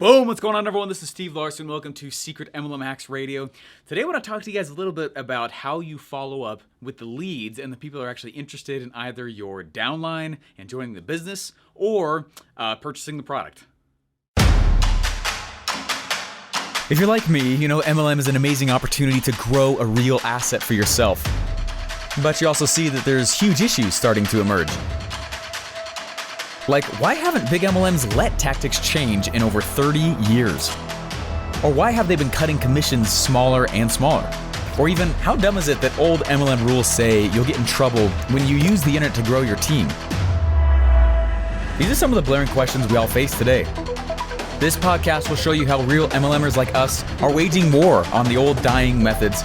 Boom! What's going on, everyone? This is Steve Larson. Welcome to Secret MLM Hacks Radio. Today I want to talk to you guys a little bit about how you follow up with the leads and the people who are actually interested in either your downline and joining the business or purchasing the product. If you're like me, you know MLM is an amazing opportunity to grow a real asset for yourself. But you also see that there's huge issues starting to emerge. Like, why haven't big MLMs let tactics change in over 30 years? Or why have they been cutting commissions smaller and smaller? Or even, how dumb is it that old MLM rules say you'll get in trouble when you use the internet to grow your team? These are some of the blaring questions we all face today. This podcast will show you how real MLMers like us are waging war on the old dying methods.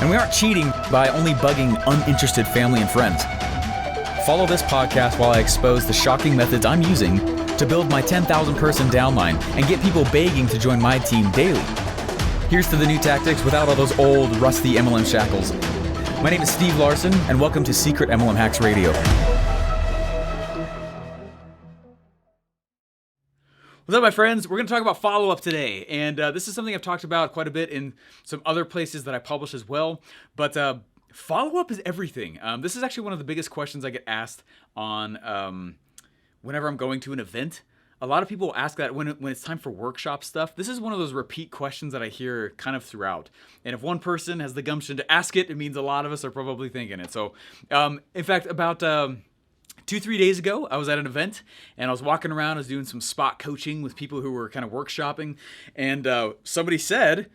And we aren't cheating by only bugging uninterested family and friends. Follow this podcast while I expose the shocking methods I'm using to build my 10,000 person downline and get people begging to join my team daily. Here's to the new tactics without all those old, rusty MLM shackles. My name is Steve Larson, and welcome to Secret MLM Hacks Radio. What's up, my friends? We're going to talk about follow-up today, and this is something I've talked about quite a bit in some other places that I publish as well, but follow-up is everything. This is actually one of the biggest questions I get asked on whenever I'm going to an event. A lot of people ask that when it's time for workshop stuff. This is one of those repeat questions that I hear kind of throughout. And if one person has the gumption to ask it, it means a lot of us are probably thinking it. So, in fact, about 2-3 days ago, I was at an event and I was walking around. I was doing some spot coaching with people who were kind of workshopping. And somebody said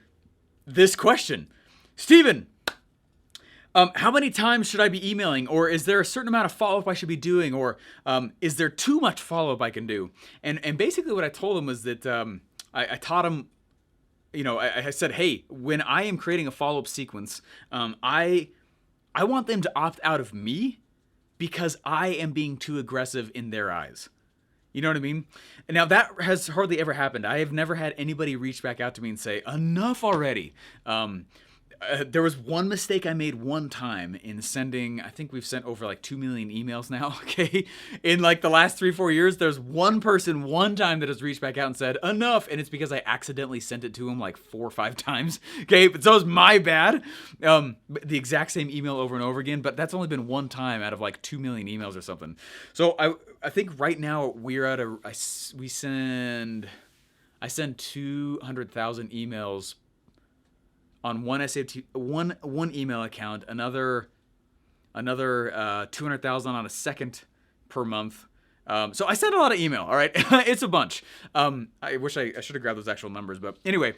this question: Steven, how many times should I be emailing? Or is there a certain amount of follow-up I should be doing? Or is there too much follow-up I can do? And basically what I told him was that I taught him, I said, hey, when I am creating a follow-up sequence, I want them to opt out of me because I am being too aggressive in their eyes. You know what I mean? And now that has hardly ever happened. I have never had anybody reach back out to me and say, enough already. There was one mistake I made one time in sending, I think we've sent over like 2 million emails now, okay? In like the last 3-4 years, there's one person one time that has reached back out and said, enough, and it's because I accidentally sent it to him like 4 or 5 times, okay? But so it's my bad. The exact same email over and over again, but that's only been one time out of like 2 million emails or something. So I think right now we're at I send 200,000 emails on one SAT, one email account, another 200,000 on a second per month. So I send a lot of email. All right, it's a bunch. I wish I should have grabbed those actual numbers, but anyway.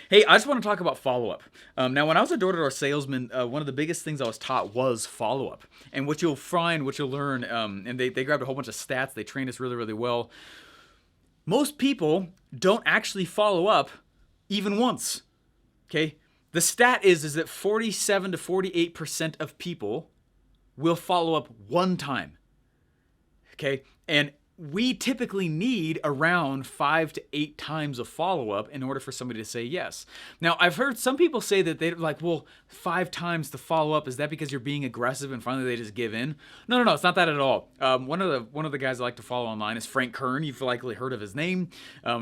Hey, I just want to talk about follow-up. Now, when I was a door-to-door salesman, one of the biggest things I was taught was follow-up. And what you'll find, what you'll learn, and they grabbed a whole bunch of stats. They trained us really, really well. Most people don't actually follow up even once. Okay, the stat is that 47 to 48% of people will follow up one time. Okay, and we typically need around 5 to 8 times of follow-up in order for somebody to say yes. Now, I've heard some people say that they're like, well, 5 times to follow up, is that because you're being aggressive and finally they just give in? No, it's not that at all. One of the guys I like to follow online is Frank Kern. You've likely heard of his name.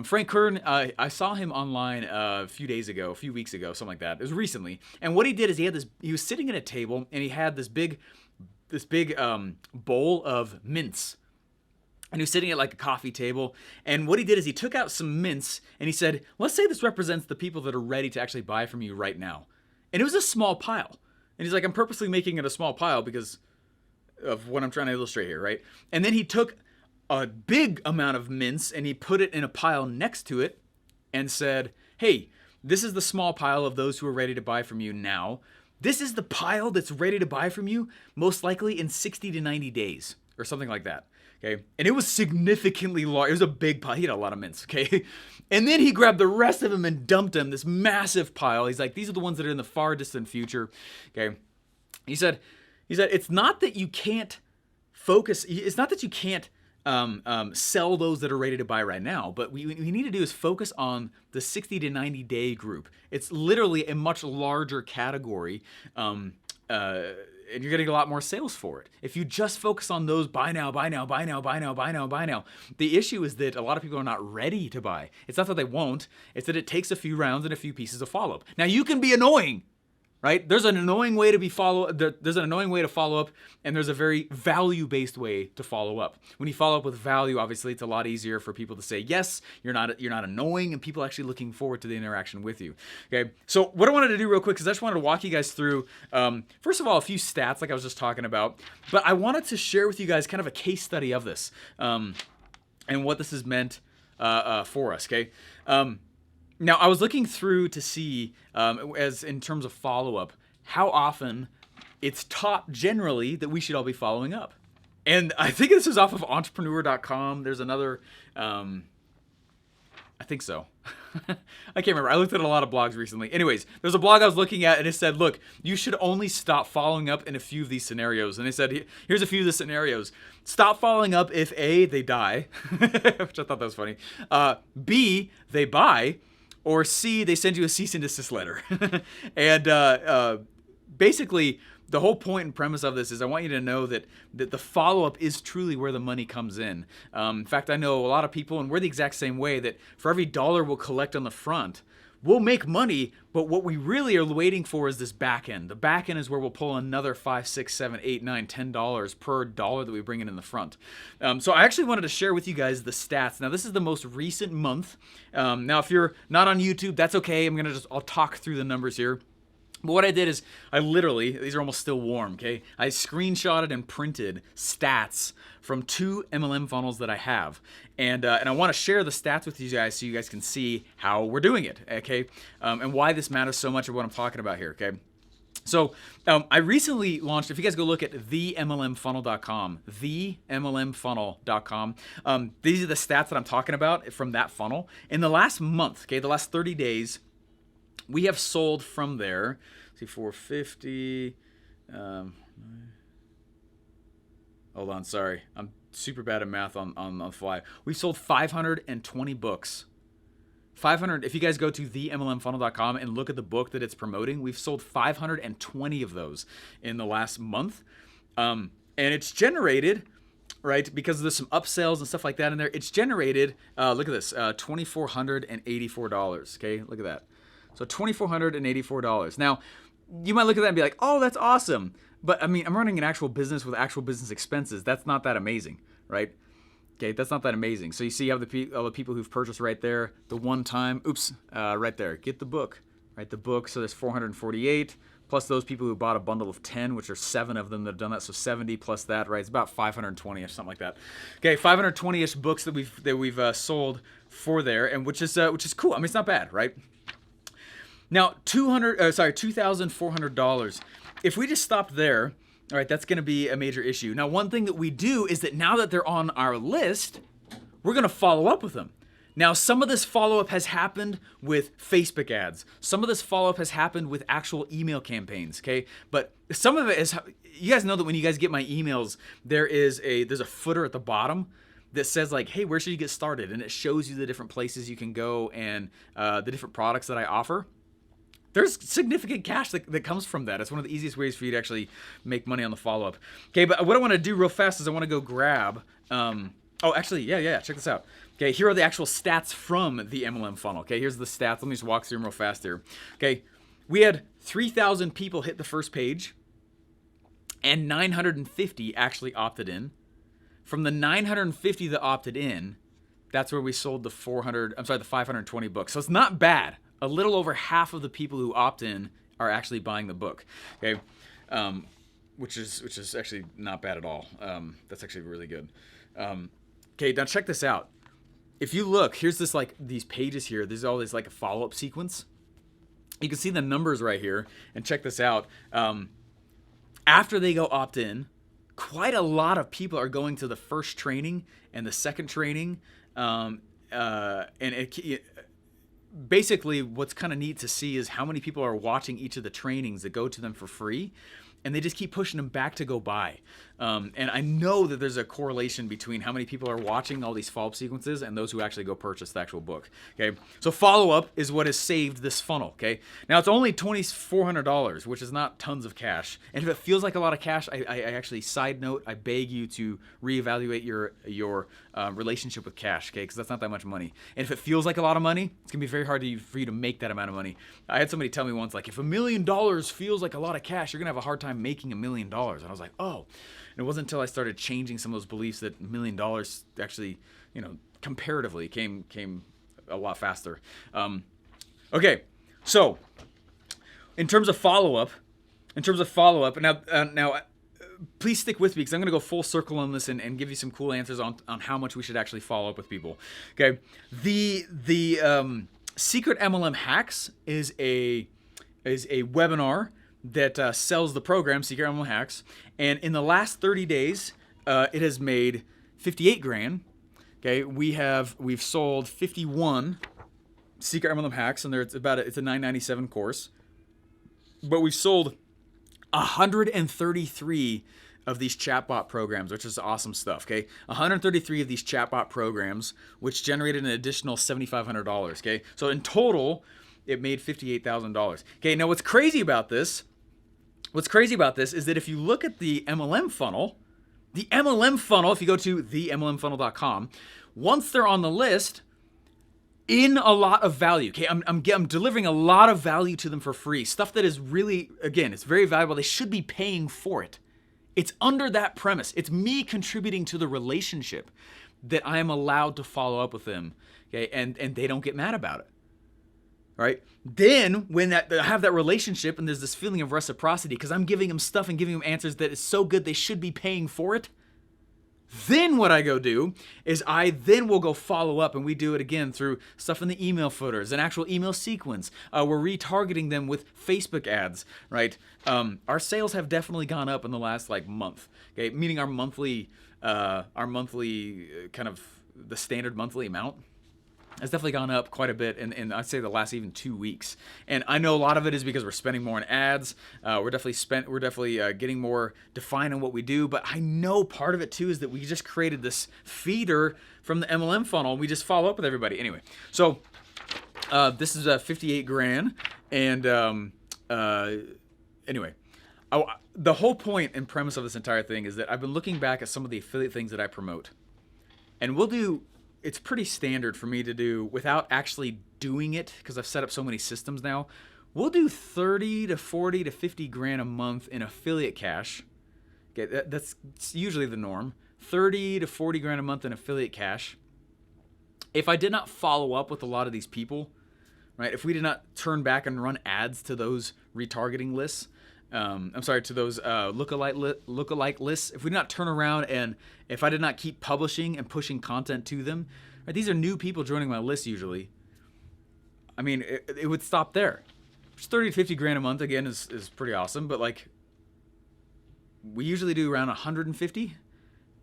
Frank Kern, I saw him online a few weeks ago, something like that. It was recently. And what he did is he was sitting at a table and he had this big bowl of mints. And he was sitting at like a coffee table. And what he did is he took out some mints and he said, let's say this represents the people that are ready to actually buy from you right now. And it was a small pile. And he's like, I'm purposely making it a small pile because of what I'm trying to illustrate here, right? And then he took a big amount of mints and he put it in a pile next to it and said, hey, this is the small pile of those who are ready to buy from you now. This is the pile that's ready to buy from you most likely in 60 to 90 days or something like that. Okay, and it was significantly large. It was a big pile. He had a lot of mints, okay? And then he grabbed the rest of them and dumped them, this massive pile. He's like, these are the ones that are in the far distant future, okay? He said, it's not that you can't focus. It's not that you can't sell those that are ready to buy right now, but what we need to do is focus on the 60 to 90 day group. It's literally a much larger category and you're getting a lot more sales for it. If you just focus on those buy now, buy now, buy now, buy now, buy now, buy now, the issue is that a lot of people are not ready to buy. It's not that they won't, it's that it takes a few rounds and a few pieces of follow-up. Now you can be annoying, right? There's an annoying way to there's an annoying way to follow up, and there's a very value-based way to follow up. When you follow up with value, obviously it's a lot easier for people to say, yes, you're not annoying, and people are actually looking forward to the interaction with you. Okay, so what I wanted to do real quick is I just wanted to walk you guys through, first of all, a few stats like I was just talking about, but I wanted to share with you guys kind of a case study of this, and what this has meant for us, okay? Now, I was looking through to see, as in terms of follow-up, how often it's taught generally that we should all be following up. And I think this is off of entrepreneur.com. There's another, I think so. I can't remember. I looked at a lot of blogs recently. Anyways, there's a blog I was looking at, and it said, look, you should only stop following up in a few of these scenarios. And they said, here's a few of the scenarios. Stop following up if A, they die, which I thought that was funny. B, they buy. Or C, they send you a cease and desist letter. And basically, the whole point and premise of this is I want you to know that the follow-up is truly where the money comes in. In fact, I know a lot of people, and we're the exact same way, that for every dollar we'll collect on the front, we'll make money, but what we really are waiting for is this back end. The back end is where we'll pull another $5, $6, $7, $8, $9, $10 per dollar that we bring in the front. So I actually wanted to share with you guys the stats. Now, this is the most recent month. Now, if you're not on YouTube, that's okay. I'll talk through the numbers here. But what I did is I literally, these are almost still warm, okay? I screenshotted and printed stats from 2 MLM funnels that I have. And I want to share the stats with you guys so you guys can see how we're doing it, okay? And why this matters so much of what I'm talking about here, okay? So I recently launched, if you guys go look at themlmfunnel.com, themlmfunnel.com, these are the stats that I'm talking about from that funnel. In the last month, okay, the last 30 days, we have sold from there, see, 450, hold on, sorry. I'm super bad at math on the fly. We've sold 520 books. 500, if you guys go to themlmfunnel.com and look at the book that it's promoting, we've sold 520 of those in the last month. And it's generated, right, because there's some upsells and stuff like that in there, it's generated, look at this, $2,484, okay, look at that. So $2,484. Now, you might look at that and be like, oh, that's awesome. But I mean, I'm running an actual business with actual business expenses. That's not that amazing, right? Okay, that's not that amazing. So you see how all the people who've purchased right there, the one time, right there, get the book, right? The book, so there's 448, plus those people who bought a bundle of 10, which are 7 of them that have done that, so 70 plus that, right? It's about 520-ish, something like that. Okay, 520-ish books that we've sold for there, and which is cool. I mean, it's not bad, right? Now, $2,400. If we just stopped there, all right, that's going to be a major issue. Now, one thing that we do is that now that they're on our list, we're going to follow up with them. Now, some of this follow-up has happened with Facebook ads. Some of this follow-up has happened with actual email campaigns, okay? But some of it is, you guys know that when you guys get my emails, there's a footer at the bottom that says like, hey, where should you get started? And it shows you the different places you can go and the different products that I offer. There's significant cash that comes from that. It's one of the easiest ways for you to actually make money on the follow-up. Okay, but what I want to do real fast is I want to go grab, check this out. Okay, here are the actual stats from the MLM funnel. Okay, here's the stats. Let me just walk through them real fast here. Okay, we had 3,000 people hit the first page, and 950 actually opted in. From the 950 that opted in, that's where we sold the 520 books. So it's not bad. A little over half of the people who opt in are actually buying the book, okay, which is actually not bad at all. That's actually really good. Okay, now check this out. If you look, here's this these pages here. There's always like a follow-up sequence. You can see the numbers right here, and check this out. After they go opt in, quite a lot of people are going to the first training and the second training, basically, what's kind of neat to see is how many people are watching each of the trainings that go to them for free, and they just keep pushing them back to go buy. And I know that there's a correlation between how many people are watching all these follow-up sequences and those who actually go purchase the actual book. Okay, so follow-up is what has saved this funnel. Okay, now it's only $2,400, which is not tons of cash. And if it feels like a lot of cash, I actually, side note, I beg you to reevaluate your relationship with cash. Okay, because that's not that much money. And if it feels like a lot of money, it's gonna be very hard for you to make that amount of money. I had somebody tell me once, like, if $1 million feels like a lot of cash, you're gonna have a hard time making $1 million. And I was like, oh. And it wasn't until I started changing some of those beliefs that $1 million actually, comparatively came a lot faster. Okay, so in terms of follow-up, now, please stick with me because I'm going to go full circle on this and give you some cool answers on how much we should actually follow up with people. Okay, the Secret MLM Hacks is a webinar that sells the program Secret MLM Hacks, and in the last 30 days, it has made 58 grand. Okay, we've sold 51 Secret MLM Hacks, and it's a $997 course, but we've sold 133 of these chatbot programs, which is awesome stuff. Okay, 133 of these chatbot programs, which generated an additional $7,500. Okay, so in total, it made $58,000. Okay, now what's crazy about this is that if you look at the MLM funnel, if you go to themlmfunnel.com, once they're on the list, in a lot of value. Okay, I'm delivering a lot of value to them for free. Stuff that is really, again, it's very valuable. They should be paying for it. It's under that premise. It's me contributing to the relationship that I am allowed to follow up with them. Okay, and they don't get mad about it. Right? Then when I have that relationship and there's this feeling of reciprocity because I'm giving them stuff and giving them answers that is so good they should be paying for it. Then what I go do is I then will go follow up, and we do it again through stuff in the email footers, an actual email sequence. We're retargeting them with Facebook ads, right? Our sales have definitely gone up in the last month. Okay, meaning our monthly kind of the standard monthly amount has definitely gone up quite a bit, and I'd say the last even 2 weeks. And I know a lot of it is because we're spending more on ads. We're definitely getting more defined on what we do. But I know part of it too is that we just created this feeder from the MLM funnel, and we just follow up with everybody. Anyway, so this is 58 grand, and anyway. The whole point and premise of this entire thing is that I've been looking back at some of the affiliate things that I promote, and it's pretty standard for me to do without actually doing it because I've set up so many systems now. We'll do 30 to 40 to 50 grand a month in affiliate cash. Okay, that's usually the norm. 30 to 40 grand a month in affiliate cash. If I did not follow up with a lot of these people, right? If we did not turn back and run ads to those retargeting lists, to those lookalike lists. If we did not turn around and if I did not keep publishing and pushing content to them, right, these are new people joining my list usually. I mean, it would stop there. 30 to 50 grand a month, again, is pretty awesome, but we usually do around 150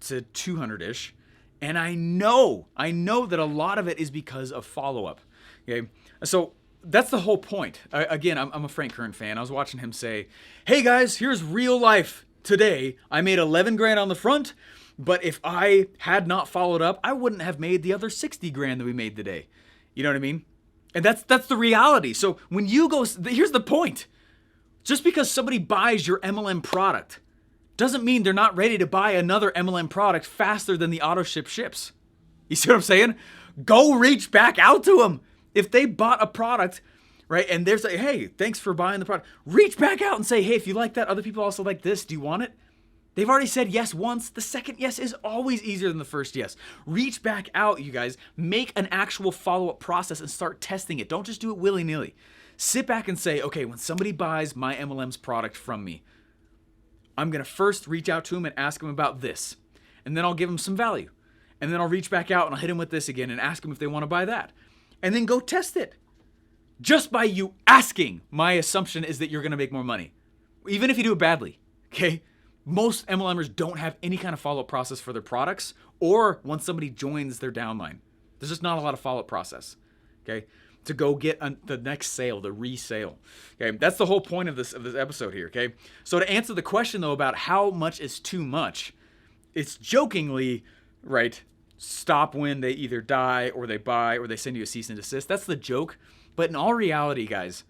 to 200-ish. And I know that a lot of it is because of follow-up. Okay, so that's the whole point. Again, I'm a Frank Kern fan. I was watching him say, hey guys, here's real life today. I made 11 grand on the front, but if I had not followed up, I wouldn't have made the other 60 grand that we made today. You know what I mean? And that's the reality. So when you go, here's the point. Just because somebody buys your MLM product doesn't mean they're not ready to buy another MLM product faster than the auto ship ships. You see what I'm saying? Go reach back out to them. If they bought a product, right, and they're saying, hey, thanks for buying the product, reach back out and say, hey, if you like that, other people also like this, do you want it? They've already said yes once. The second yes is always easier than the first yes. Reach back out, you guys. Make an actual follow-up process and start testing it. Don't just do it willy-nilly. Sit back and say, okay, when somebody buys my MLM's product from me, I'm going to first reach out to them and ask them about this. And then I'll give them some value. And then I'll reach back out and I'll hit them with this again and ask them if they want to buy that. And then go test it. Just by you asking, my assumption is that you're going to make more money. Even if you do it badly, okay? Most MLMers don't have any kind of follow-up process for their products or once somebody joins their downline. There's just not a lot of follow-up process, okay? to go get the next sale, the resale. Okay, that's the whole point of this episode here. Okay, so to answer the question though about how much is too much, it's jokingly, right? Stop when they either die or they buy or they send you a cease and desist. That's the joke. But in all reality, guys,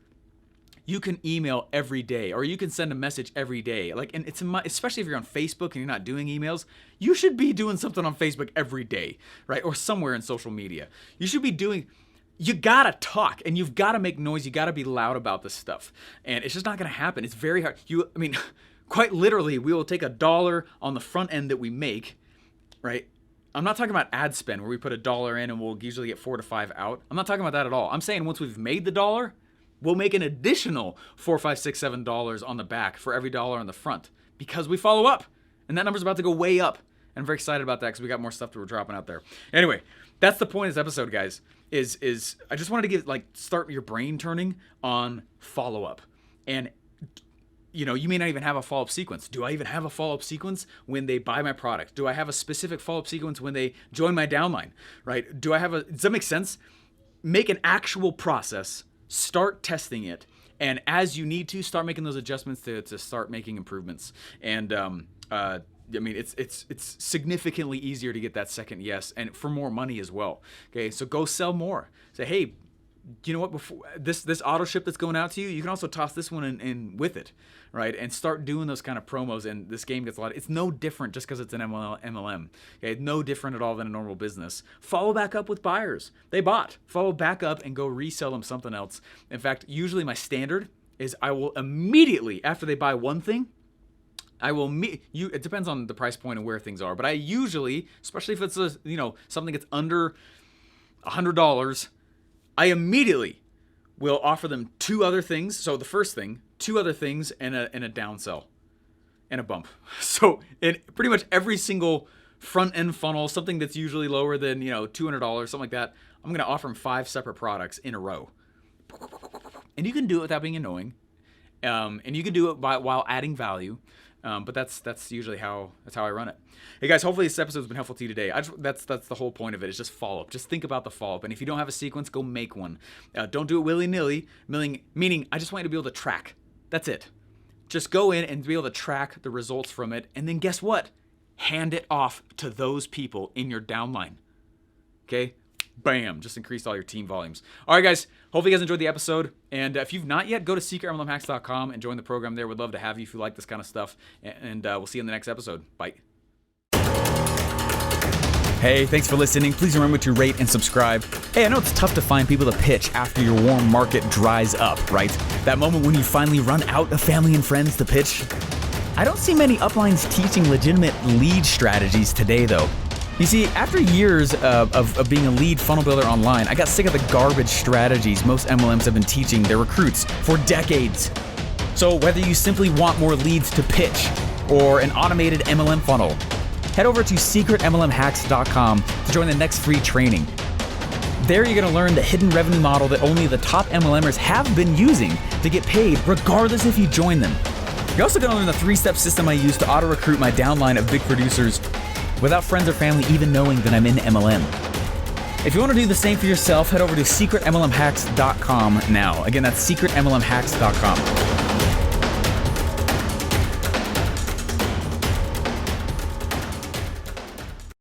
you can email every day or you can send a message every day. Like, and especially if you're on Facebook and you're not doing emails, you should be doing something on Facebook every day, right? Or somewhere in social media. You gotta talk and you've gotta make noise. You gotta be loud about this stuff. And it's just not gonna happen. It's very hard. Quite literally, we will take $1 on the front end that we make, right? I'm not talking about ad spend where we put $1 in and we'll usually get 4 to 5 out. I'm not talking about that at all. I'm saying once we've made the $1, we'll make an additional $4, $5, $6, $7 on the back for every $1 on the front because we follow up. And that number's about to go way up. And I'm very excited about that because we got more stuff that we're dropping out there. Anyway, that's the point of this episode, guys, is I just wanted to start your brain turning on follow-up. And you may not even have a follow-up sequence. Do I even have a follow-up sequence when they buy my product? Do I have a specific follow-up sequence when they join my downline, right? Does that make sense? Make an actual process, start testing it, and as you need to, start making those adjustments to start making improvements. And it's significantly easier to get that second yes, and for more money as well. Okay, so go sell more. Say, hey, you know what? Before this auto ship that's going out to you, you can also toss this one in with it, right? And start doing those kind of promos. And this game gets a lot. It's no different just because it's an MLM. Okay, no different at all than a normal business. Follow back up with buyers. They bought. Follow back up and go resell them something else. In fact, usually my standard is I will immediately after they buy one thing, I will meet you. It depends on the price point and where things are, but I usually, especially if it's something that's under $100. I immediately will offer them 2 other things. So the first thing, 2 other things, and a downsell and a bump. So in pretty much every single front end funnel, something that's usually lower than $200, something like that, I'm going to offer them 5 separate products in a row. And you can do it without being annoying, and you can do it while adding value. But that's usually how I run it. Hey guys, hopefully this episode has been helpful to you today. That's the whole point of it, is just follow up. Just think about the follow up, and if you don't have a sequence, go make one. Don't do it willy nilly. Meaning, I just want you to be able to track. That's it. Just go in and be able to track the results from it, and then guess what? Hand it off to those people in your downline. Okay. Bam, just increased all your team volumes. All right, guys, hopefully you guys enjoyed the episode. And if you've not yet, go to secretmlmhacks.com and join the program there. We'd love to have you if you like this kind of stuff. And we'll see you in the next episode. Bye. Hey, thanks for listening. Please remember to rate and subscribe. Hey, I know it's tough to find people to pitch after your warm market dries up, right? That moment when you finally run out of family and friends to pitch. I don't see many uplines teaching legitimate lead strategies today, though. You see, after years of being a lead funnel builder online, I got sick of the garbage strategies most MLMs have been teaching their recruits for decades. So whether you simply want more leads to pitch or an automated MLM funnel, head over to secretmlmhacks.com to join the next free training. There you're going to learn the hidden revenue model that only the top MLMers have been using to get paid regardless if you join them. You're also going to learn the 3-step system I use to auto-recruit my downline of big producers without friends or family even knowing that I'm in MLM. If you want to do the same for yourself, head over to secretmlmhacks.com now. Again, that's secretmlmhacks.com.